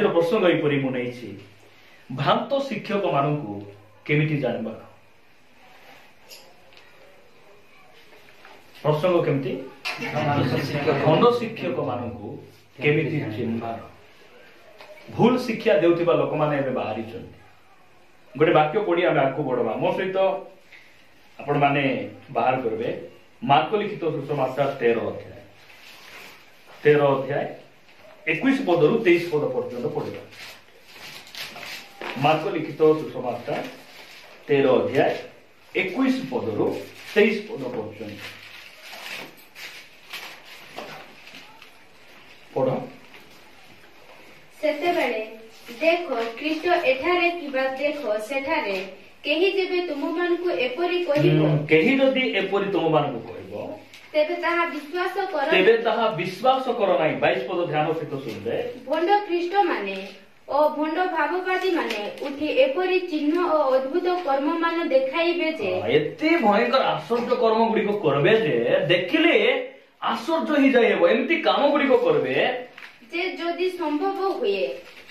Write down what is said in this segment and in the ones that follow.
आज प्रसंग एपरी मु नहीं भ्रांत शिक्षक मानू केमिति जानबार प्रसंग केमिति भंड शिक्षक मानू केमिति चिन्हबार भूल शिक्षा देउथिबा लोक माने एबे बाहरी छथि गोटे वाक्य पढ़ी आम आगू बढ़वा मो सहित आपण माने बाहर करबे मार्क लिखित सुसमाचार 13 अध्याय 21 पद रु 23 पद पर्यंत पढ़िबा मार्क लिखित सुसमाचार 13 अध्याय 21 पद रु 23 पद पर्यंत पढ़ सेतेबेले देखो ख्रीष्ट एठारे किबा देखो सेठारे केही जेबे तुम मानकु एपरि कहिबो केही जदि एपरि तुम मानकु कहिबो तेबे ताहा विश्वास करो नाही 22 पद ध्यान सहित सुनबे भंड ख्रीष्ट माने ओ भंड भाववादी माने उठी एपरि चिन्ह और अद्भुत कर्म मान देखाइबे जे एते भयंकर आश्चर्य कर्म गुडी को करबे जे देखिले आश्चर्य ही जायबो एमती काम गुडी को करबे जे जदि संभव हुए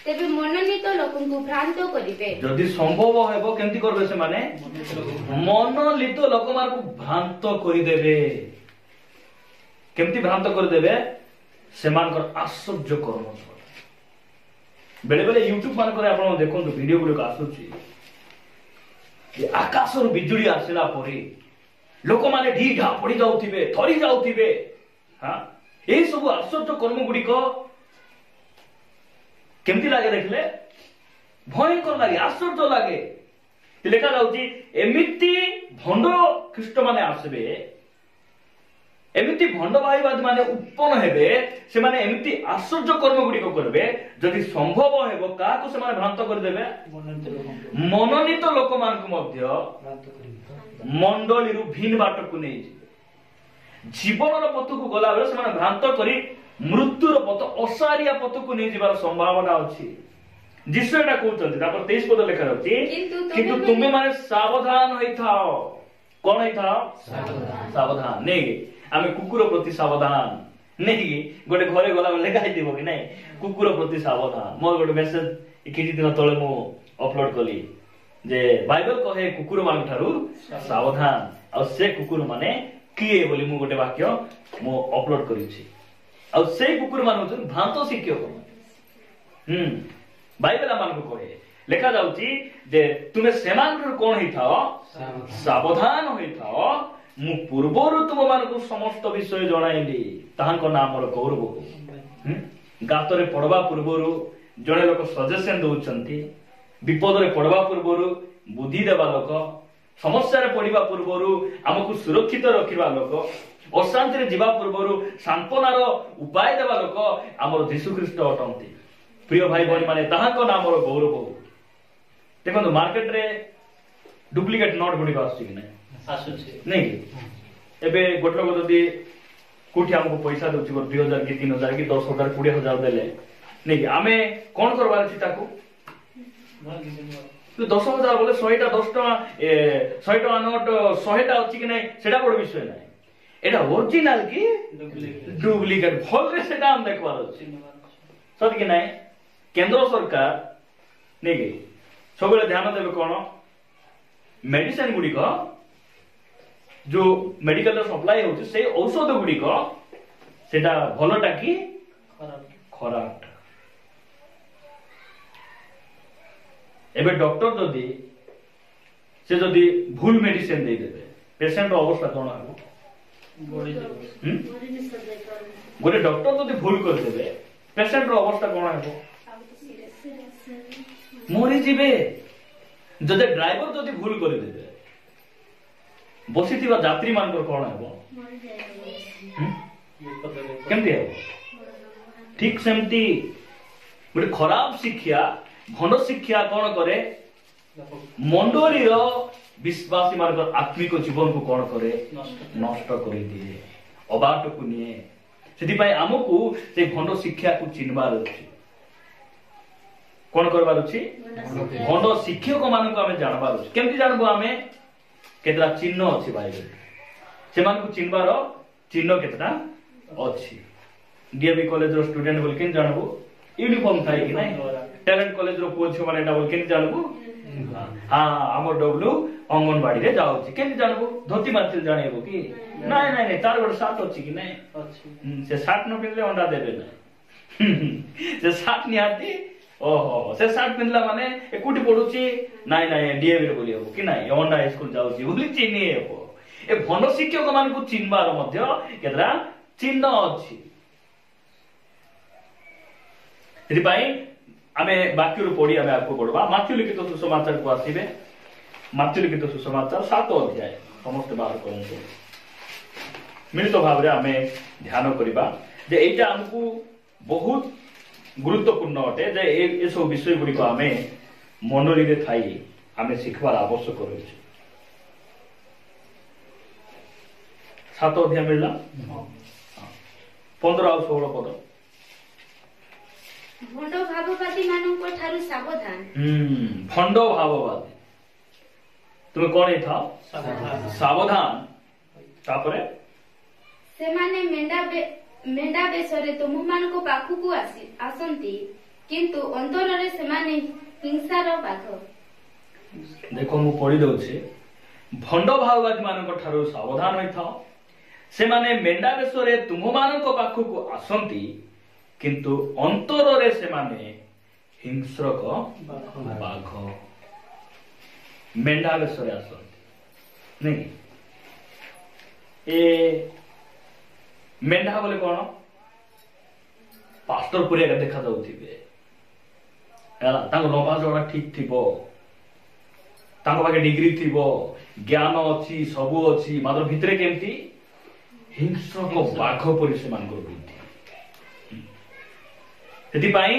तेबे मनोनीत लोकंकु भ्रांत करिवे जदि संभव हेबो केमती करबे से माने मनोनीत लोक मारकु भ्रांत करि देबे केमती भ्रांत करि देबे सेमानकर आश्चर्य कर्म बेले बेले यूट्यूब मान करे आपण देखंतु वीडियो गुलो आसुची जे आकाश रु बिजुली आसिला परे लोक माने ढी ढा पड़ी जाउथिबे थरी जाउथिबे हां ए सब आश्चर्य कर्म गुडी को केमती लागे देखले भयंकर लागे आश्चर्य लागे लेखा जाउची एमिति भंड ख्रीष्ट माने आसबे एमिति भंड भाईवाद माने उत्पन्न हेबे से माने एमिति आश्चर्य कर्म गुडी को करबे जदि संभव हेबो काको से माने भ्रांत कर देबे मनोनीत लोक मान को मध्य मंडली रु भिन्न बाट को नै जीवन रो पथ को गला बेले से माने भ्रांत करी मृत्युर पथ असारिया पथ को नहीं जीवार संभावना अछि जिसु एटा कहउछन तापर 23 पद लेखा रहछि किंतु तुमे माने सावधान होई थाओ कोन होई थाओ सावधान नै आमे कुकुर प्रति सावधान नै गोटे घरे गला बेले गाई दिबो कि नै कुकुर प्रति सावधान मोर गोटे मेसेज किछि दिन तळे मो अपलोड कली जे बाइबल कहे कुकुर मान थारु सावधान आ से कुकुर माने किए बोली मु गोटे वाक्य मो अपलोड करिछि आ से कुकुर मान होछन भ्रांत शिक्षक बाइबल मान को कहे लेखा जाउची जे तुमे सेमान कोन होई थाओ सावधान होई थाओ मु पूर्वरु तुम मान को समस्त विषय जणाइली ताहांको नाम रो गौरव गातरे पड़वा पूर्वरु जणे लोक सजेशन दउचंती विपद रे पड़वा पूर्वरु बुद्धि देबा लोक समस्या रे पड़िबा पूर्वरु हमकु सुरक्षित रखिबा लोक अशांति रे जीवा पूर्वरु सांत्वनार उपाय देबा लोक हमर यीशु ख्रीष्ट अटंती प्रिय भाई बहन माने ताहांको नाम रो गौरव देखो मार्केट रे डुप्लिकेट नोट गुडी आसी कि नै आसुची नै एबे गोट लोक जदी कोठी हमको पैसा दउची 2000 की 3000 की 10000 20000 देले नै आमे कोन करबार छी ताको 10000 बोले 100 टा 10 टका 100 टका नोट 100 टा अछि कि नै सेडा बड़ विषय नै एटा ओरिजिनल की डुप्लिकेट भल रे सेडा हम देखबार अछि सत कि नै केंद्र सरकार नै सबले ध्यान देबे कोन मेडिसिन गुडी को जो मेडिकल सप्लाई होची से औषध गुडी को सेटा भलोटा की खराब एबे डॉक्टर जदी से जदी भूल मेडिसिन दे देबे पेशेंट रो अवस्था कोन हबो गोटे डॉक्टर जदी भूल कर देबे पेशेंट रो अवस्था कोन हबो मरि जिबे जदे ड्राइवर जदी भूल कर देबे बसिथिबा यात्री मानकर कोन हबो केमति हबो ठीक सेमती गोटे खराब शिक्षा भंड शिक्षा कोन करे मंडली रो विश्वासी मानकर आत्मिक जीवन को कोन करे नष्ट करि दिए अबाट को निए सेति पय हमकु से भंड शिक्षा को चिन्हबार अछि कोन करबार अछि भंड शिक्षक मानक हमें जानबार अछि केमति जानबो हमें केतरा चिन्ह अछि बाइबल से मानकु चिन्हबार चिन्ह केतरा अछि डीएवी कॉलेज रो स्टूडेंट बोल के जानबो यूनिफॉर्म थाई कि नै टैलेंट कॉलेज रो पुओ छ माने डबल केन जानबो हां हमर डब्लू अंगनवाड़ी रे जाउ छी केन जानबो धोती मारतिल जानेबो की नाही नाही नाही तार गोट साथ अछि की नाही अछि से साथ न पिनले अंडा देबे ना से साथ निहाती ओहो से साथ पिनला माने एकुटी पडुची नाही नाही डीएवी रे बोलियो की नाही अंडा स्कूल जाउ छी बुली चिनी हेबो ए भन शिक्षक मान को चिन्हबार मध्य केतरा चिन्ह अछि एथिपाई आमे बाक्य रो पढी आमे आपको पढवा माथ्यू लिखित सुसमाचार को आसीबे माथ्यू लिखित सुसमाचार 7 अध्याय समस्त बाहर करंतु मिलित भाव रे आमे ध्यान करिबा जे एटा हमकु बहुत गुरुत्वपूर्ण अटे जे ए सब विषय गुडी को आमे मनोरी रे थाई आमे सिखबार आवश्यक रहै 7 अध्याय मिलला 15 और 16 पद भंड भाववादी मानक ठारू सावधान भंड भाववादी तुम कोन था सावधान तापरे से माने मेंढा बेसरे तुम मानक पाखु को आसंती किंतु अंतर रे से माने हिंसार बाघ देखो मु पढी दउछे भंड भाववादी मानक ठारू सावधान होई था से माने मेंढा बेसरे तुम मानक पाखु को आसंती किंतु अंतर रे से माने हिंस्रक बाघ मेंढा बेसरे आसंती नहीं ए मेंढा बोले कोन पास्टर पुरिया देखा जाउथिबे हला तांको लंबा जोड़ा ठीक थिबो तांको बाके डिग्री थिबो ज्ञान अछि सब अछि मात्र भितरे केमती हिंस्रक बाघ परि से मान बुद्धि सेतिपाई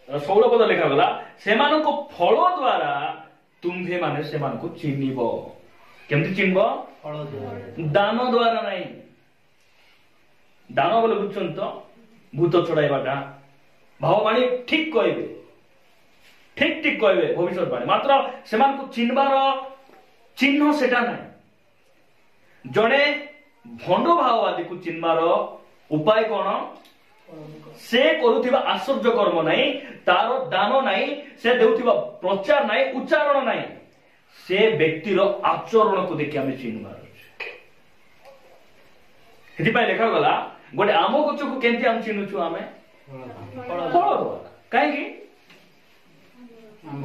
16 पद लेखा गला सेमान को फल द्वारा तुम्भे माने सेमान को चिन्हिबो केमती चिन्हबो फल द्वारा दान द्वारा नहीं दान बोले बुझछन तो भूत छड़ाइबाटा भाववाणी ठीक कहबे ठीक कहबे भविष्यवाणी मात्र सेमान को चिन्हबार चिन्ह सेटा नहीं जड़े भंड भाववादी को चिन्हबार उपाय कौन से करुथिबा आश्चर्य कर्म नहीं तार दान नहीं से देउथिबा प्रचार नहीं उच्चारण नहीं से व्यक्तिर आचरण को देखि आमे चिन्हबार हेतिपाई लेखा गला गोटे आम गछ को केंती हम चिन्हुछु आमे फल द्वारा काहे कि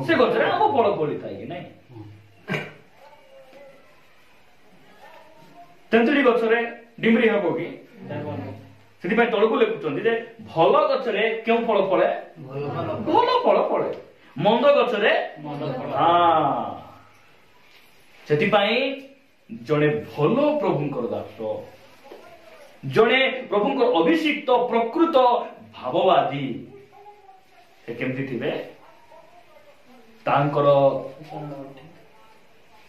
से गछ रे आम फल फली थाई कि नहीं तेंतुली गछ रे डिमरी हबो कि सेतिपाई तळको लेखुचंदी जे भल गछ रे केउ फल फळे भल फल फळे मंद गछ रे मंद फल हां सेतिपाई जणे भल प्रभुंकर दास जड़े प्रभुंकर अभिषिक्त प्रकृत भाववादी से केमती थिबे तांकर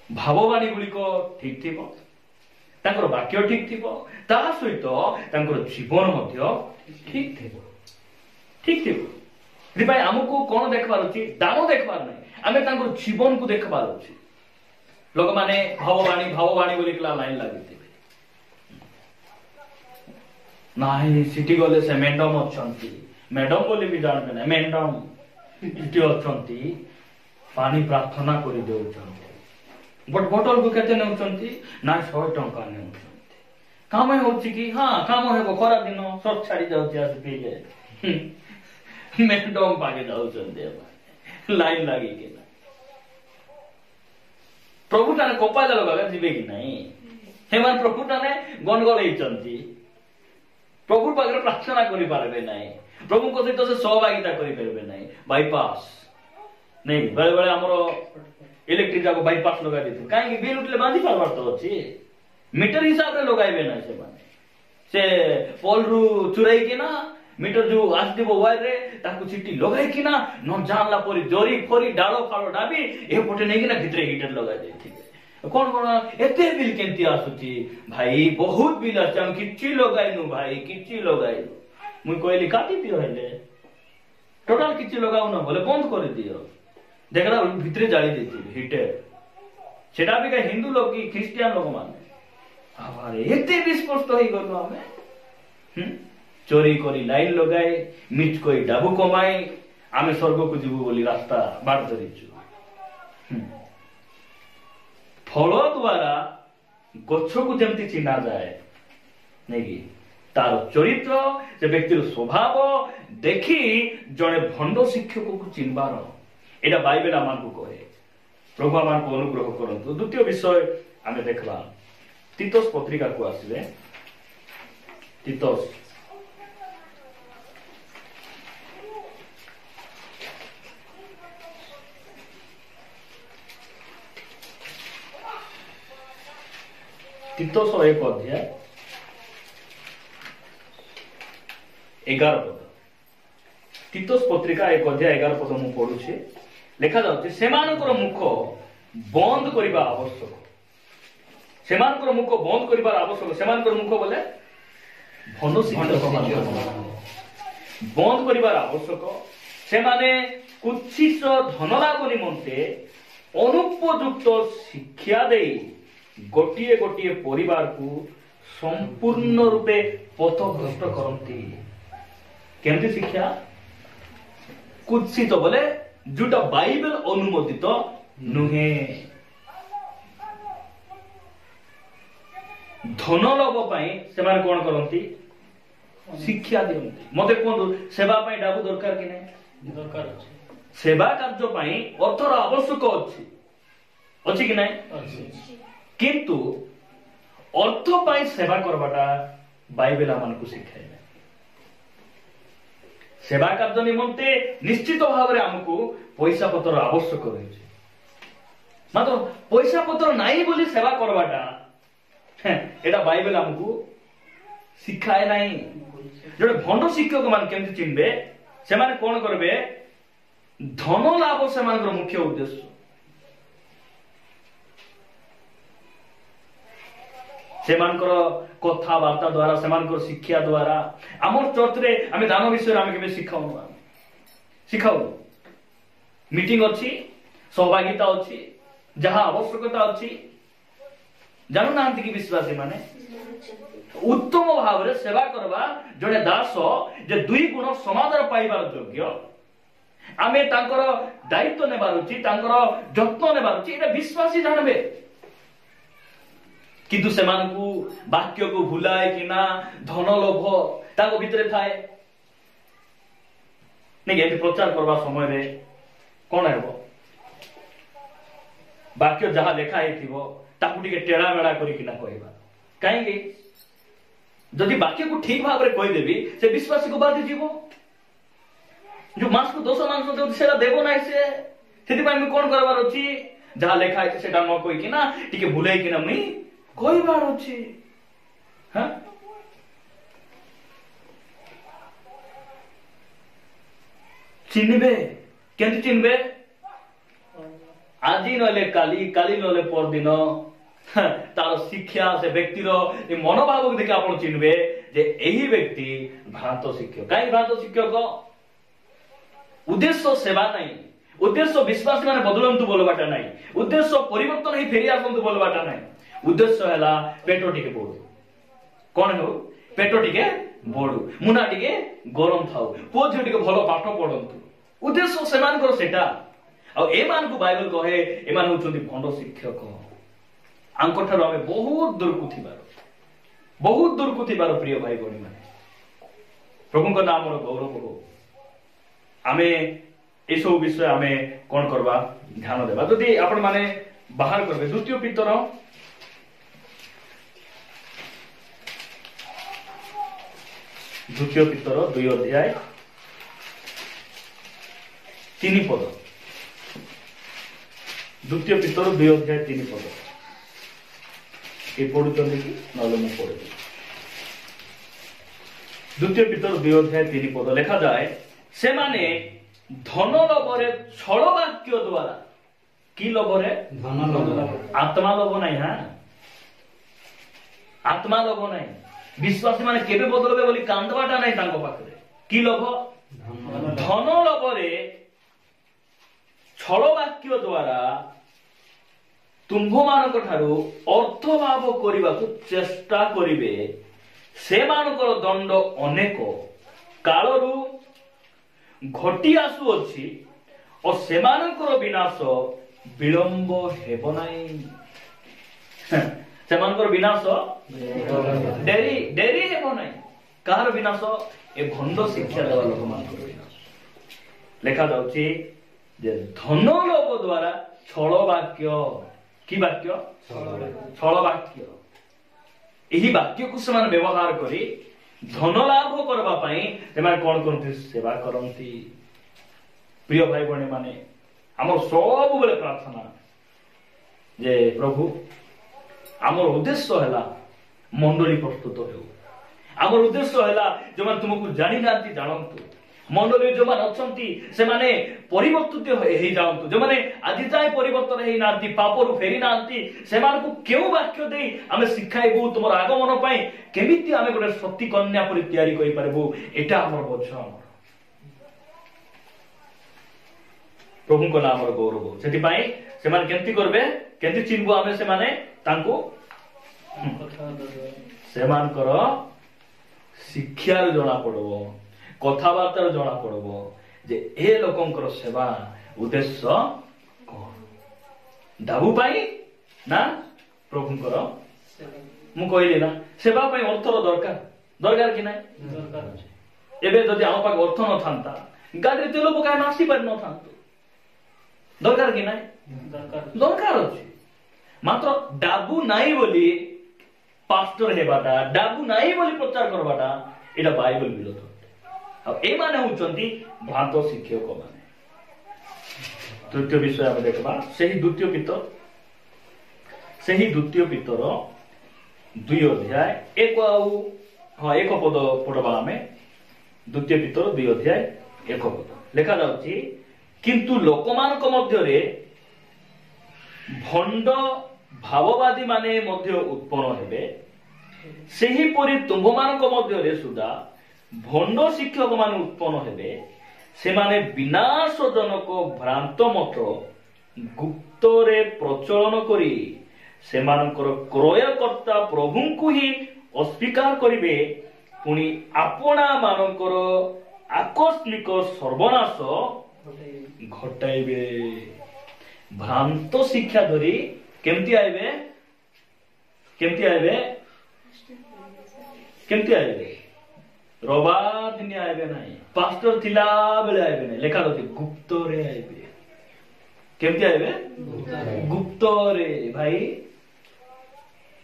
भाववाणी गुलिको ठीक थिबो तांकर वाक्य ठीक थिबो ता सहित तांकर जीवन मध्य ठीक थिबो दिपाई हमको कोन देखबार अछि दाम देखबार नै आमे तांकर जीवन को देखबार अछि लोक माने भाववाणी बोलिकला लाइन लागिथि नाही सिटी गले से मैडम अछंती मैडम बोली भी जानबे ना मैडम इटी अछंती पानी प्रार्थना करि देउछंती बट बोतल को केते नेउछंती ना 100 टंका नेउछंती काम होछि कि हां काम हेबो खरा दिन सब छाडी जाउछि आस पीले मैडम पागे जाउछंती लाइन लागी के प्रभु ताने कोपाला लगा जिबे कि नाही हेमान प्रभु ताने गणगळैचंती प्रभु पाखरे प्रार्थना करि पारबे नाही प्रभु को सहित से सहभागिता करि पारबे नाही बाईपास नहीं बेले बेले हमरो इलेक्ट्रिक जाको बाईपास लगा देथि काहे कि बिल उठले बांधी पारबार तो अछि मीटर हिसाब रे लगाइबे नाही से माने से पोल रु चुराई के ना मीटर जो आज देबो वायर रे ताकू चिट्टी लगाई कि ना न जानला परी जरी फरी डालो फालो डाबी ए पटे नै कि ना भितरे हीटर लगा देथि कोन कोन एते बिल केंती आसुची भाई बहुत बिल आछे हम किछि लगाइनु भाई किछि लगाइनु मुई कहली काटी दियो हेले टोटल किछि लगाउ ना बोले बंद कर दियो देखला भितरे जाली देथि हीटर सेटा भी का हिंदू लोग की क्रिश्चियन लोग माने आबारे एते विस्पष्ट होई गलो हमें चोरी करी लाइन लगाए मिच कोई डाबू कमाए आमे स्वर्ग को जीवु बोली रास्ता बाट धरिछु। फल द्वारा गच्छ को जेमती चिन्हा जाए नहीं कि तार चरित्र से व्यक्तिर स्वभाव देखी जड़े भंड शिक्षक को चिन्हबार एटा बाइबल आमान को कहे। प्रभु आमान को अनुग्रह करंतु। द्वितीय विषय आमे देखला तीतस पत्रिका को आसिले तीतस तीतस 1 अध्याय 11 पद। तीतस पत्रिका 1 अध्याय 11 पद मु पढुछि। लेखा जाउछि सेमानकर मुख बंद करिबा आवश्यक। सेमानकर मुख बंद करिबार आवश्यक। सेमानकर मुख बोले भंड शिक्षक बंद करिबार आवश्यक। सेमाने कुच्छित धन लाभ निमंते अनुपयुक्त शिक्षा देई गोटिए गोटिए परिवार को संपूर्ण रूपे पथभ्रष्ट करती। केमती शिक्षा कुत्सित बोले जोटा बाइबल अनुमोदित नुहे। धन लाभ से माने कौन करती शिक्षा दियंती। मते कोन सेवा पाई डाबू दरकार कि नहीं? दरकार अछि। सेवा कार्य पाई अर्थर आवश्यक अछि अछि कि नहीं? अछि। किंतु अर्थ पाई सेवा करवाटा बाइबल आमान को शिखाए। सेवा कार्य निमंते निश्चित भाव में आमको पैसा पत्र आवश्यक रही। मात्र पैसा पत्र नहीं बोली सेवा करवाटा एटा बाइबल आमको शिखाए नहीं। जो भंड शिक्षक मान केमती चिन्हबे से माने कौन करबे धन लाभ से मुख्य उद्देश्य। सेमानकर कथाबार्ता द्वारा सेमानकर शिक्षा द्वारा आमर चर्च रे आमे दान विषय आमे केबे शिखाउ मीटिंग अछि सहभागिता अछि जहां आवश्यकता अछि जानू नांती कि विश्वासी माने उत्तम भाव रे सेवा करबा जने दास जे दुई गुण समादर पाइबार योग्य आमे तांकर दायित्व नेबार अछि तांकर यत्न नेबार अछि एटा विश्वासी जानबे। किंतु सेमान को वाक्य को भुलाए कि ना धन लोभ ताको भितरे थाए नहीं। एति प्रचार करबा समय रे कोन हेबो वाक्य जहां लेखा हेतिबो ताकू टिके टेड़ा मेड़ा करी कि ना कहबा काहेकि जदि वाक्य को ठीक भाव रे कहि देबी से विश्वासी को बाधी जीवो जो मास को 200 मांस दे सेला देबो नाही से सेति पय कोन करबार अछि जहां लेखा है सेटा न कहि कि ना टिके भुलाई कि ना मुई कोई बार अच्छी हाँ चिन्हबे केंति चिन्हबे आज नले काली काली नले पर दिन तार शिक्षा से व्यक्तिर मनोभाव देखि आपण चिन्हबे जे एही व्यक्ति भ्रांत शिक्षक। काई भ्रांत शिक्षक उद्देश्य सेवा नहीं उद्देश्य विश्वास माने बदलंतु बोलबाटा नहीं उद्देश्य परिवर्तन ही फेरी आसंतु बोलबाटा नहीं उद्देश्य है पेट टिके बढ़ू कौन हो पेट टिके बढ़ू मुना टिके गरम थाउ पुओ झियो टिके भलो पाठ पढंतु उद्देश्य सेमानकर सेटा आ एमान को बाइबल कहे एमान होचंती भंड शिक्षक आंकठार हमें बहुत दूर को थिबार प्रिय भाई बहनी माने प्रभु को नाम गौरव हो आमे ए सब विषय आमे कोन करबा ध्यान देबा जदि आपण माने बाहर करबे द्वितीय पितर 2 अध्याय 3 पद 2 पितर 2 अध्याय 3 पद ये पढ़ुचंदी कि नले मु पढे 2 पितर 2 अध्याय 3 पद लिखा जाए से माने धन लोभरे छल वाक्य द्वारा की लोभरे धन लोभ आत्मा लोभ नहीं हां आत्मा लोभ नहीं विश्वासी माने केबे बदलबे बोली कांदवाटा नहीं तांको पाखरे की लोभ धन लोभरे छल वाक्य द्वारा तुम्भ मानक ठारू अर्थ लाभ करने को चेष्टा करिवे से मानकर दंड अनेक कालरू घटी आसुअछि और सेमानकर विनाश विलंब हेब नाही। सेमानकर विनाश डेरी हेब नाही। कार विनाश? ए भंड शिक्षा देवा लोक मानकर विनाश। लेखा जाउछि जे धन लोक द्वारा छल वाक्य कि वाक्य छल वाक्य एही वाक्य को समान व्यवहार करी धन लाभ करबा पई सेमान कोन करथि सेवा करंती। प्रिय भाई बहन माने हमर सब बेले प्रार्थना जे प्रभु हमर उद्देश्य हैला मंडली प्रस्तुत हो। हमर उद्देश्य हैला जो मन तुमको जानि नांती जानंतु। मंडली जो मान अछंती से माने परिवर्तित हेई जाउंतु। जो माने आदि जाय परिवर्तन हेई नांती पापरु फेरी नांती से मान को केउ वाक्य देई हमें सिखाइबु तुमर आगमन पई केमिति हमें गोटे सती कन्या परि तयारी करि परबु। एटा हमर बोझ। प्रभु को नाम गौरव सेति पई से मान केंति करबे केंति चिन्हबु हमें से माने तांको से मान करो शिक्षा रे जणा पड़बो कथाबार्ता जना पड़बो जे ए लोकंकर सेवा उद्देश्य कौन दाबू पाई ना प्रभुंकर मु कहली ना सेवा पाई अर्थर दरकार कि नाही। एबे जदि आम पाक अर्थ न थांता गाड़ी तेल पकाय नासी पार न थांतो दरकार कि नाही दरकार अछि। मात्र डाबू नाही बोली पास्टर हेबाटा डाबू नाही बोली प्रचार करबाटा एटा बाइबल विरोध। अब ए माने होचंती भ्रांत शिक्षक माने। तृतीय विषय हम देखबा सेही द्वितीय पितर 2 अध्याय 1 पद पढ़बा हमें। द्वितीय पितर 2 अध्याय 1 पद लेखा जाउची किंतु लोकमानक मध्यरे भंड भाववादी माने मध्य उत्पन्न हेबे सेही परि तुममानक मध्यरे सुदा भंड शिक्षक मान उत्पन्न हेबे से माने विनाशजनक भ्रांत मत गुप्त रे प्रचलन करी से मानकर क्रयकर्ता प्रभु को ही अस्वीकार करिवे पुनी आपणा मानकर आकस्मिक सर्वनाश घटाइबे। भ्रांत शिक्षा धरी केमती आइबे रबार दिन आइबे नहीं पास्टर थिला बेले आइबे नहीं लेखा रहती गुप्त रे आइबे। केमती आइबे गुप्त रे। भाई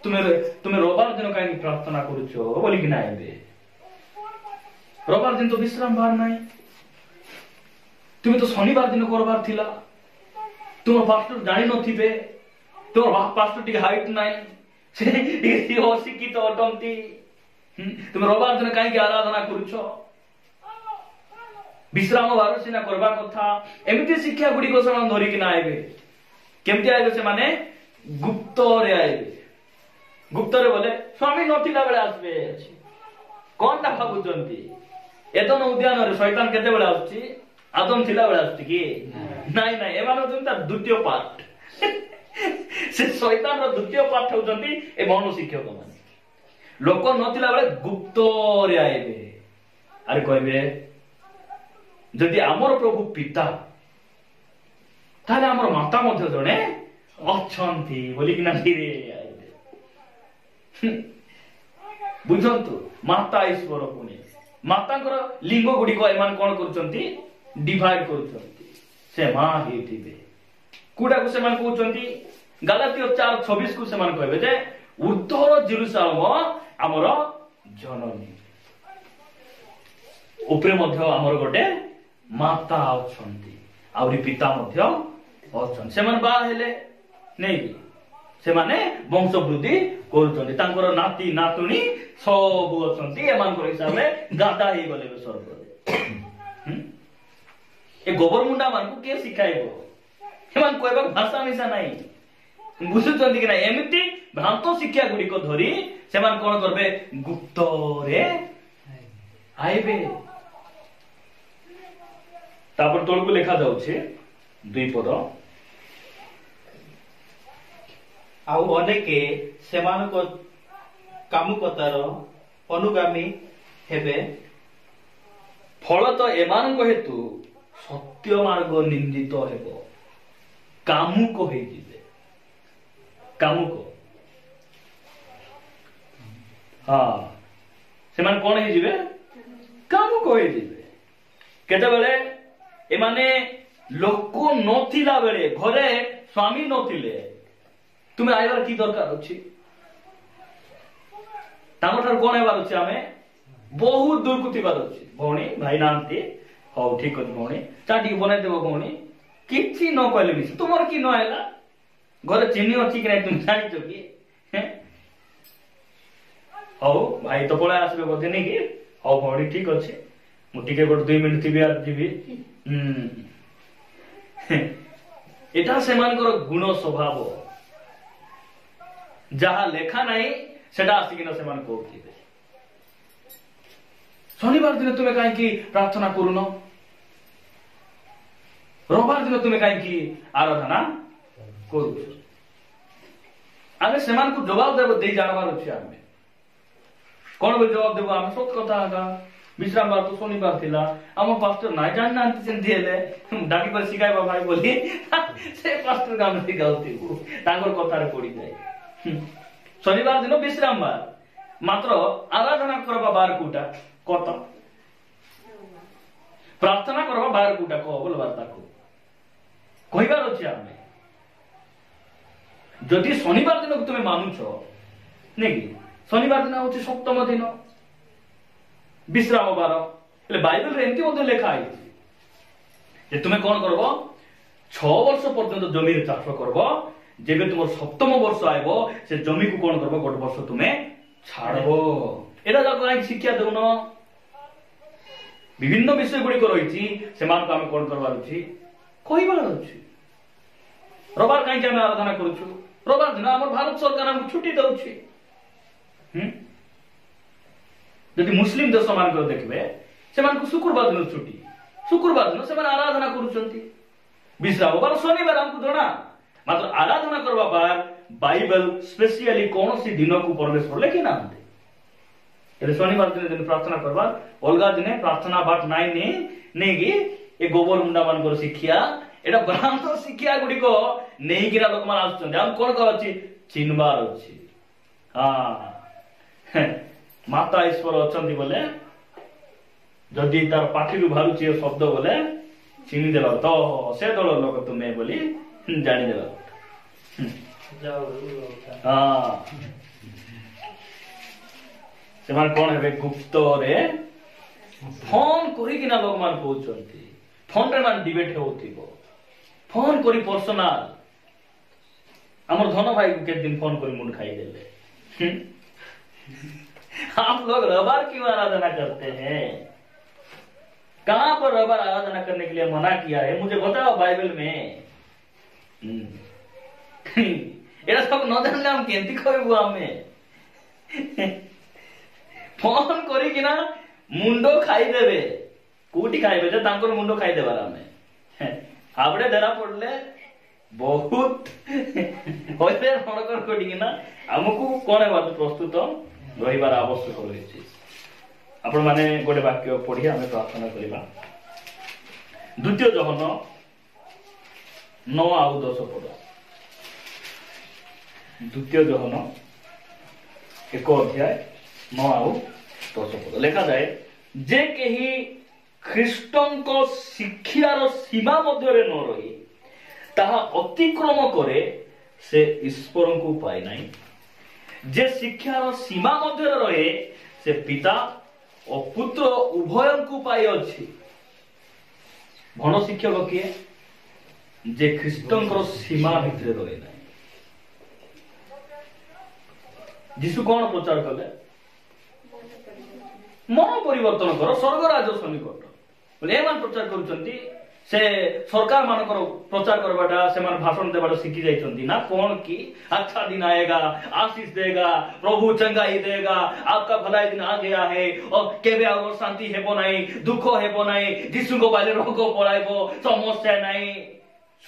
तुम्हें रबार दिन कहीं प्रार्थना करूछो बोली कि ना आइबे। रबार दिन तो विश्राम बार नहीं तुम्हें तो शनिवार दिन करबार थिला तुम पास्टर जानी नथिबे तुम पास्टर टी हाइट नहीं से अशिक्षित अटंती तुम रबार दिन कहीं आराधना करूछ विश्राम बार सिना करबा कथा एमिति शिक्षा गुडी को समान धरि कि ना आइबे। केमति आइबे से माने गुप्त रे आइबे। गुप्त रे बोले स्वामी नथिला बेले आसबे कोन ना भाबुचंती एदन उद्यान रे शैतान केते बेले आछी आदम थिला बेले आछी कि नाही नाही एमानो जंता द्वितीय पाठ से शैतान रो द्वितीय पाठ होचंती ए मनु शिक्षक माने लोक नथिला बेले गुप्त रे आइबे। अरे कहबे जदि आमर प्रभु पिता ताले आमर माता मध्य जणे अछंती बोली कि ना धीरे आइबे। बुझंतु माता ईश्वर पुणे मातांकर लिंग गुडी को एमान कोन करचंती डिवाइड करचंती से मां हेथिबे कुडा को सेमान कहउचंती गलातियो 4:26 को सेमान कहबे जे ऊर्ध्वर जेरुसालेम आमर जननी उपरे मध्य आमर गोटे माता अछंती आउरी पिता मध्य अछन सेमान बा हेले नै से माने वंश वृद्धि करूचंती तांकर नाती नातुनी सब अछंती एमानकर हिसाब रे गादा हे गले स्वर्ग ए गोबर मुंडा मान को के सिखाइबो एमान कहबा भाषा मिसा नाही बुझुचंती कि ना एमिति भ्रांत शिक्षा गुडी को धरी सेमान कोन करबे गुप्त रे आइबे। तापर तळको लेखा जाउछे 2 पद आउ अनेके सेमानको कामुकतार अनुगामी हेबे फल तो एमान हेतु सत्य मार्ग निंदित हेब कामुक हो जिवे कामुक हाँ से माने कौन है जिवे कामुक हो जिवे केते बेले एमाने लोक नथिला बेले घरे स्वामी नथिले तुमे आइबार की दरकार अछि तामठार कौन हेबार अछि आमे बहुत दूर को थिबार अछि भौणी भाई नांती हो ठीक अछि भौणी चाटी बनाइ देबो भौणी किछि न कहले मिस तुमर की न हैला घरे चिनी अछि कि नै तुम जानि छ की हैं हो भाई तो पळे आसबे बोधे नै की हो भौणी ठीक अछि मु टिके गोट 2 मिनिट थिबि आर जिबि एटा सेमानकर गुण स्वभाव जहा लेखा नाही सेटा आसिकिना सेमान कोथिबे शनिवार दिन तुमे काहे की प्रार्थना करूनो रविवार दिन तुमे काहे की आराधना करू आमे सेमान को जवाब देबो दे जानबार अछि आमे कोन बे जवाब देबो आमे सत कथा आगा विश्राम बार तो शनिवार थिला आम पास्टर ना जान नांती सेंती हेले डाकी पर सिखाइबा भाई बोली से पास्टर काम सिखाउती तांगर कथा रे पड़ी जाय शनिवार दिन विश्राम बार मात्र आराधना करबा बार कुटा कत प्रार्थना करबा बार कुटा को बोलबार ताको कहिबार अछि आमे जदि शनिवार दिन तुमे मानुछ नै कि शनिवार दिन होछि सप्तम दिन विश्राम बार એટલે बाइबल रे एंती मध्ये लेखा आइछि जे तुमे कोन करबो 6 वर्ष पर्यंत जमी रे चाष करबो जेबे तुमर सप्तम वर्ष आइबो से जमी को कोन करबो गोट वर्ष तुमे छाड़बो एटा जा काई शिक्षा देउनो विभिन्न विषय गुडी को रहिछि सेमान को हम कोन करबार अछि कहिबार अछि रविवार काई हम आराधना करूछु रविवार दिन हमर भारत सरकार हम छुट्टी दउछि यदि मुस्लिम देश मान को देखबे सेमान को शुक्रवार दिन छुट्टी शुक्रवार दिन सेमान आराधना करूछंती विश्राम बार शनिवार हमको जणा मात्र आराधना करबा बार बाइबल स्पेशली कोनोसी दिन को परमेश्वर लेखि नांते एले शनिवार दिन प्रार्थना करबा अलगा दिने प्रार्थना बाट नाइ ने कि ए गोबर मुंडा मान को शिक्षा एटा भ्रांत शिक्षा गुडी को नेही किना लोक मान आछन हम कोन कहछि चिनबार अछि हां माता ईश्वर अछंती बोले जदि तार पाटिरु भारुछि शब्द बोले चिनी देला तो से दल लोक तुमे बोली जानि देला हां सेमान कोन हेबे गुप्त रे फोन करी किना लोक मान कहउछंती फोन रे मान डिबेट होउथिबो फोन करी पर्सनल हमर धन भाई के दिन फोन करी मुंड खाई देले आप लोग रविवार क्यों आराधना करते हैं कहां पर रविवार आराधना करने के लिए मना किया है मुझे बताओ बाइबल में एरा सब न जानले हम केंती कहबो हमें फोन करी कि ना मुंडो खाई देबे कोटी खाइबे जे तांकर मुंडो खाई देबार हमें हाबड़े धरा पड़ले बहुत होइते फणकर कोटी कि ना हमकु कोन बात प्रस्तुत रहिबार आवश्यक रहिछि आपण माने गोटे वाक्य पढी हमें प्रार्थना करिबा द्वितीय जोहन 9 आउ 10 पद द्वितीय जोहन 1 अध्याय 9 आउ 10 पद लेखा जाए जे केही ख्रीष्टन को शिक्षार सीमा मध्य रे न रही ताहा अतिक्रम करे से ईश्वर को पाए नाही जे शिक्षार सीमा मध्य रहे से पिता और पुत्र उभय को पाई अछि भण शिक्षक किए जे ख्रीष्टन सीमा भितर रहे ना जीशु कौन प्रचार कले मन परिवर्तन कर स्वर्ग राज्य सन्निकट बोले एमान प्रचार करूछंती से सरकार मानकर प्रचार करबाटा से मान भाषण देबाटा सिखि जाइछंती ना कौन की अच्छा दिन आएगा आशीष देगा प्रभु चंगाई देगा आपका भलाई दिन आ गया है और केबे और शांति हेबो नाही दुख हेबो नाही जीशु को बाले रोग पड़ाइबो समस्या नाही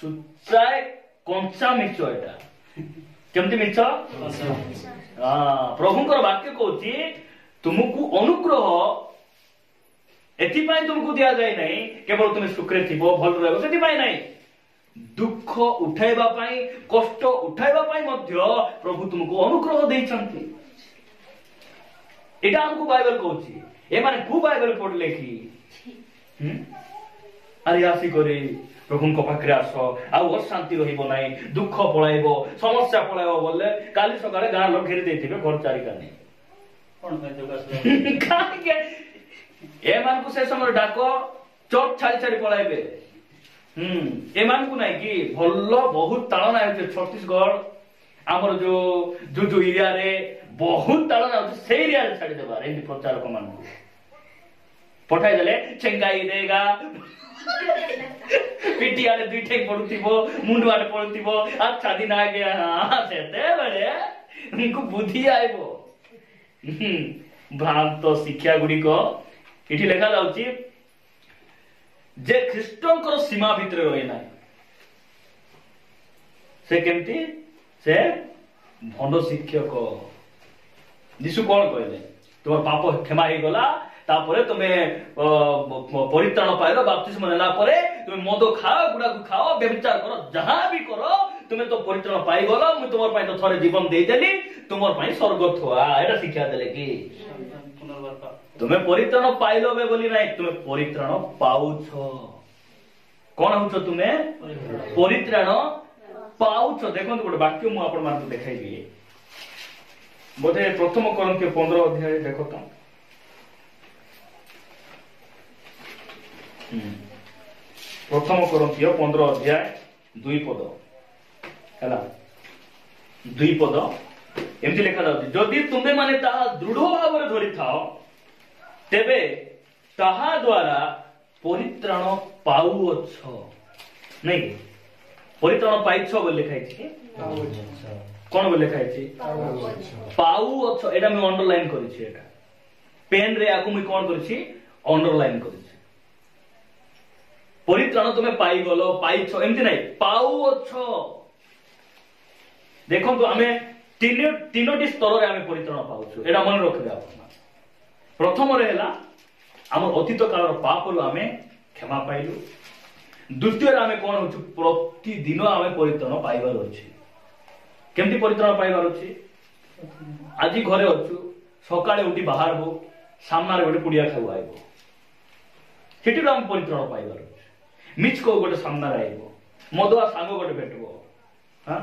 सुचाय कंचा मिछ एटा केमति मिछ हां प्रभुकर वाक्य कहूची तुमको अनुग्रह एथिपाई तुमको दिया जाए नहीं केवल तुम सुखरे थिबो भल रहबो सेथिपाई नहीं दुख उठाइबा पाई कष्ट उठाइबा पाई मध्य प्रभु तुमको अनुग्रह देइछंती एटा हमको बाइबल कहूची ए माने को बाइबल पढ़ले कि अरे आसी करे प्रभु को पाखरे आस आ अशांति रहिबो नाही दुख पळाइबो समस्या पळाइबो बोले काली सकाळे गां लोक घेरी देथिबे घर चारिका नहीं कोन पे दुख काहे ए मान को से समय डाको चोट छाड़ी छाड़ी पळाइबे ए मान को नाही कि भल्लो बहुत ताळना है छत्तीसगढ़ हमर जो एरिया रे बहुत ताळना है से एरिया रे छाड़ी देबा एंदी प्रचारक मान को पठाई देले चेंगाई देगा पिटी आले दुई ठेक पडुतिबो मुंड आले पडुतिबो अच्छा दिन आ गया हां सेते बड़े उनको बुद्धि आइबो भ्रांत शिक्षा गुडी को इठी लेखा जाउची जे ख्रीष्टंकर सीमा भितर रहे ना से केमती से भंड शिक्षक यीशु कौन कहले तुम पाप क्षमा हो गला तापरे तुमे परित्राण पाइलो बाप्तिस्म नेला परे तुमे मद खाओ गुडा खाओ व्यभिचार करो जहां भी करो तुमे तो परित्राण पाइ गलो मु तुमर पय तो थरे जीवन देई देली तुमर पय स्वर्ग थुआ एटा शिक्षा देले कि तुमे परित्राण पाइलो बे बोली नाही तुमे परित्राण पाउछ कोन होछ तुमे परित्राण पाउछ देखो गोटे वाक्य मु आपण मान देखाइबी बोधे प्रथम कोरिन्थियो 15 अध्याय देखो तो प्रथम कोरिन्थियो 15 अध्याय 2 पद हैला 2 पद एमती लिखा जाउछि जदि तुमे माने ता दृढ़ भाव रे धरि थाओ तेबे ताहा द्वारा परित्राण पाउछ नहीं परित्राण पाइछ बोल लिखाइ छै कोन बोल लिखाइ छै पाउछ एटा मैं अंडरलाइन करि छी एटा पेन रे आकु मैं कोन करि छी अंडरलाइन करि छी परित्राण तुमे पाइ गलो पाइछ एमती नहीं पाउछ देखो तो हमें तीनोटी स्तर रे हमें परित्राण पाउछ एटा मन रखबे आपण प्रथम रे हला हमर अतीत कालर पाप रु हमें क्षमा पाइलु द्वितीय रे हमें कोन होछु प्रतिदिन हमें परित्राण पाइबार अछि केमती परित्राण पाइबार अछि आजि घरे अछु सकाळे उठी बाहर हो सामना रे गोटे पुडिया खाउ आइबो सेठी रो हम परित्राण पाइबार अछि मिच को गोटे सामना रे आइबो मदुआ सांग गोटे भेटबो हां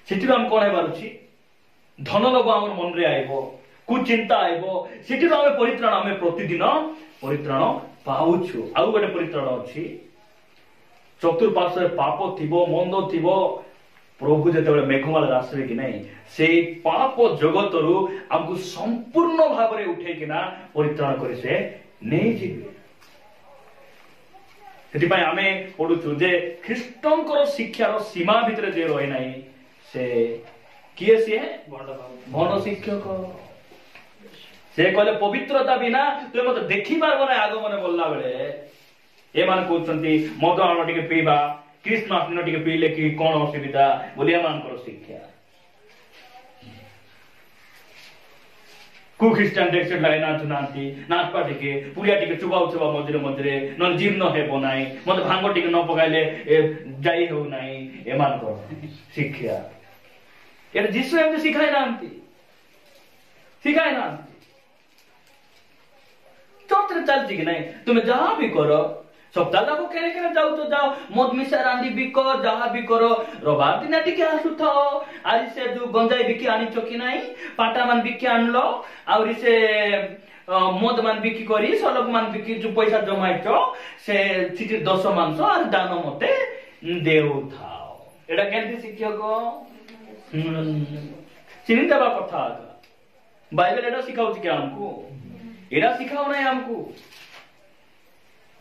सेठी रो हम कोन हेबार अछि धन लोभ हमर मन रे आइबो कुचिंता आइबो सेठी रो हम परित्राण हमें प्रतिदिन परित्राण पाउछु आउ गोटे परित्राण अछि चतुर्पार्श्व पाप थिबो मंद थिबो प्रभु जेतेबेले मेघमाला आसबे कि नहीं से पाप जगत रु हमको संपूर्ण भाव रे उठे किना परित्राण करि से नै जिबे सेति पय हमें पढुछु जे ख्रीष्टंकर शिक्षार सीमा भितर जे रहि नाही से किए से भंड शिक्षक से कहले पवित्रता बिना तुम मत देखि पारबो ना आगमन बोलला बेले ए मान कहउछंती मद आन टिके पीबा क्रिसमस दिन टिके पीले कि कोन असुविधा बोलिया मान करो शिक्षा को ख्रिस्टान डेक्सेट लाइन नाथुनांती नाचपा टिके पुरिया टिके चुबाउ चुबा मजरे मजरे न जीर्ण हेबो नाही मत भांगो टिके न पगाइले जाई हो नाही ए मान करो शिक्षा एटा जिसु एमते सिखाय नांती चर्च रे चलती कि नहीं तुम जहां भी करो सप्ताह जाको केरे केरे जाऊ तो जाओ मद मिसा रांडी बिको जहां भी करो रबार दिन टिके आसु थो आज से जो गंजाई बिकी आनी चकी नहीं पाटा मान बिकी आनलो आउरी से मद मान बिकी करी सलक मान बिकी जो पैसा जमाइछो से चिठी 10 मांस और दान मते देउ थाओ एटा केंती शिक्षक चिनी देबा कथा बाइबल एटा सिखाउछि कि हमको एटा सिखाउ नै हमको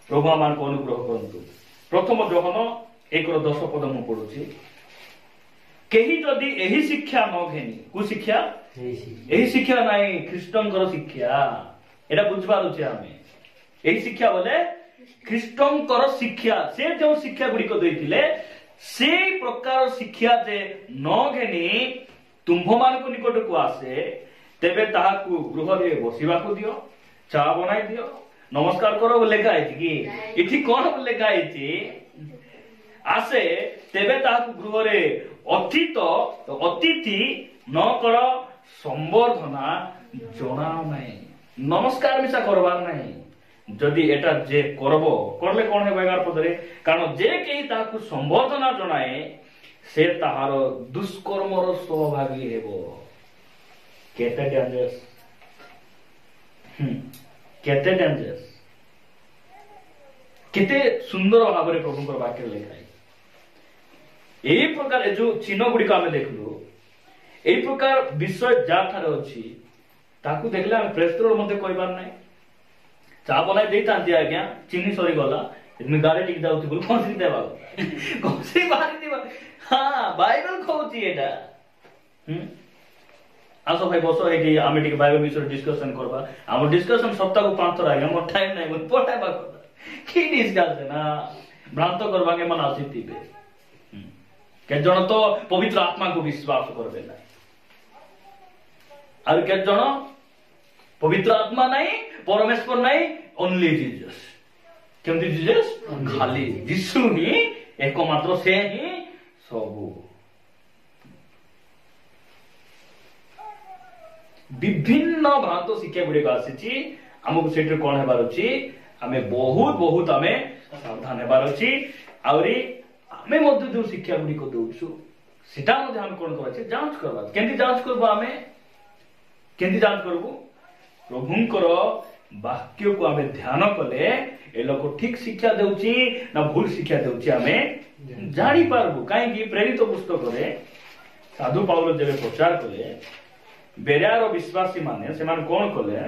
प्रभु मान को अनुग्रह करंतु प्रथम जोहन 1:10 पद मु पढुछि केही जदि एही शिक्षा न घेनी को शिक्षा एही शिक्षा नाही ख्रीष्टंकर शिक्षा एटा बुझबार अछि हमें एही शिक्षा बोले ख्रीष्टंकर शिक्षा से जो शिक्षा गुडी को दैथिले से प्रकार शिक्षा जे न घेनी तुम्भ मान को निकट को आसे तेबे ताहाकू गृह रे बसिबा को दियो चा बनाई दियो नमस्कार करो लेखा कि इठी कौन लेखा आसे तेबे ताकु गृहरे अतिथि न कर संबर्धना जनाओ नहीं नमस्कार मिसा करबार नहीं जदि एटा जे करबो करले कोन हे 11 पदरे कारण जे केही ताकु संबर्धना जनाए से ताहार दुष्कर्मर सहभागी हेबो केते डेंजरस केते डेंजरस केते सुंदर भाव प्रभु वाक्य लिखाई यही प्रकार जो चिन्ह गुड़ी आम देखलु यही प्रकार विषय जहाँ अच्छी ताकू देखले आम प्रेस्तर मते कहबार नहीं चा बनाई देता आज्ञा चीनी सरी गला गाड़ी टिक जाउथि बोल कोसी देबा कोसी बारी दिबा हां बाइबल कहउची एटा आसो भाई बसो एटी आमे टिक बाइबल विषय डिस्कशन करबा हम डिस्कशन सप्ताह को 5 थर आगे मोर टाइम नहीं बोल पढ़ाबा की डिस्कशन ना भ्रांत करबा के मन आसीतिबे के जण तो पवित्र आत्मा को विश्वास करबे ना और के जण पवित्र आत्मा नहीं परमेश्वर नहीं ओनली जीसस केमती जीसस खाली यीशु ही एकमात्र से ही सबू विभिन्न भ्रांत शिक्षा गुड़िक आसी आमको से कौन हेबार अच्छी आमे बहुत बहुत आमे सावधान हेबार अच्छी आउरी आमे मध्य जो शिक्षा गुड़िक दउछु सेटा मध्य हम कोन करछे जांच करबा केंती जांच करबा आमे केंती जांच करबो प्रभुंकर वाक्य को आमे ध्यान कले ए लोक ठीक शिक्षा देउची ना भूल शिक्षा देउची आमे जानि पारबो काहे कि प्रेरित पुस्तक रे साधु पाउल जेबे प्रचार कले बेरियार विश्वासी माने सेमान कोन कले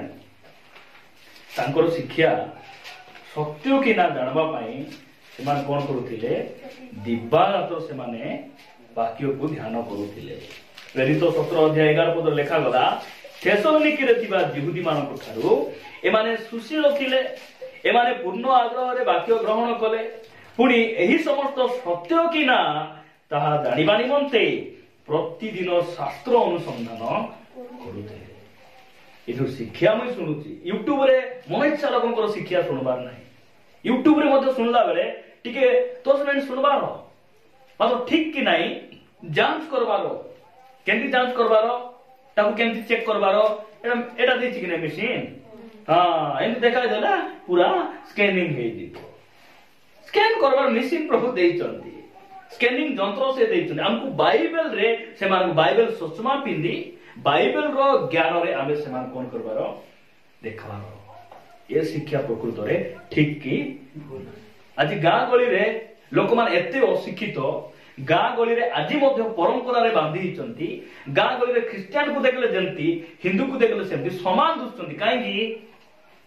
तांकर शिक्षा सत्य कि ना जानबा पई सेमान कोन करूथिले दिवारात सेमाने वाक्य को ध्यान करूथिले प्रेरित 17 अध्याय 11 पद लेखा गला थेसलोनिके रे थिबा यहूदी मानक थारु एमाने सुशील थिले एमाने पूर्ण आग्रह रे वाक्य ग्रहण कले पुनी एही समस्त सत्य कि ना ताहा जानिबा निमंते प्रतिदिन शास्त्र अनुसंधान करूथे एथु शिक्षा मैं सुनुची यूट्यूब रे मन इच्छा लोकंकर शिक्षा सुनबार नाही यूट्यूब रे मते सुनला बेले टिके तोस में सुनबार मतलब ठीक कि नाही जांच करबारो केंती जांच करबारो ताकू केंती चेक करबारो एटा देछि कि नै मशीन हां एंत देखा देला पूरा स्कैनिंग हे दितो स्कैन करबार मशीन प्रभु देइचंती स्कैनिंग यंत्र से देइचंती हमकु बाइबल रे से मान बाइबल सचमा पिंदी बाइबल रो ज्ञान रे आमे से मान कोन करबारो देखबारो ये शिक्षा प्रकृत रे ठीक कि आज गां गली रे लोक मान एते अशिक्षित गां गली रे आज मध्य परंपरा रे बांधी हिचंती गां गली रे क्रिश्चियन को देखले जंती हिंदू को देखले सेमती समान दुस्तंती काहे कि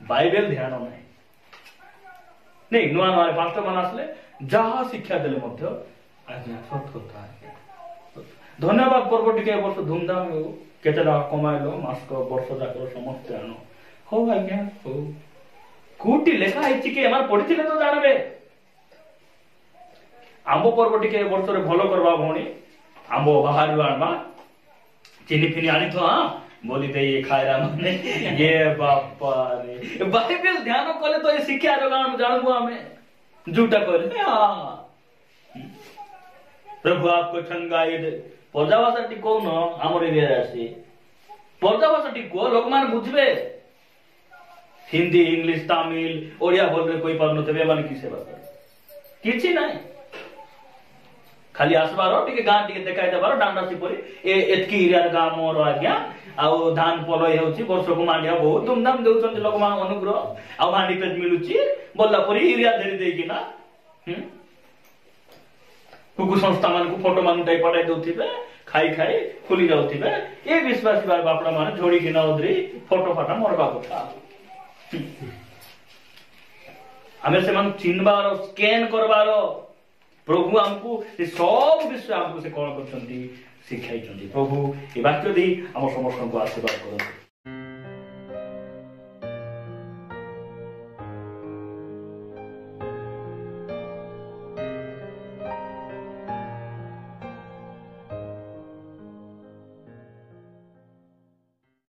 बाइबल ध्यान नहीं नुआ नुआ पास्टर मान आसले जहा शिक्षा देले मध्य आज्ञा सत कथा धन्यवाद पर्व टिके वर्ष धूमधाम हो केतेटा कमाइलो मास्क वर्ष जाकर समस्त आनो हो आज्ञा हो कोटी लेखा हिची के एमार पढिथिले तो जानबे आंब पर्व टिके वर्ष रे भलो करबा भौणी आंब बाहर आनबा चीनी फिनी आनी तो हां बोली दे ये खायरा माने ये बापा रे बाइबल ध्यान कले तो ये शिक्षा जगान जानबो हमें झूठा करे हां प्रभु आपको छंगाई दे पर्दा भाषा टी कोन हमर एरिया आसी पर्दा भाषा टी को लोक मान बुझबे हिंदी इंग्लिश तमिल ओडिया बोलबे कोई परनो तबे माने की सेवा करे किछि नाही खाली आसबारो टिके गां टिके देखाइ देबारो डांडा सिपरी ए एतकी एरिया गां मोर आज्ञा आउ धान पलय होउची वर्ष को मांडिया बहुत धूमधाम देउछन लोक मान अनुग्रह आउ हांडी पेज मिलुची बोलला परी एरिया धरि देकी ना कुकु संस्था मान को फोटो मान टाइप पठाइ दउथिबे खाई खाई खुली जाउथिबे ए विश्वासी बार बापड़ा मान जोड़ी किना उधरी फोटो फाटा मोरबा कथा हमें से मान चिन्हबार स्कैन करबार प्रभु हमको सब विषय हमको से कौन करछंती शिखाइछंती प्रभु ए वाक्य दे हम समस्त को आशीर्वाद करंतु।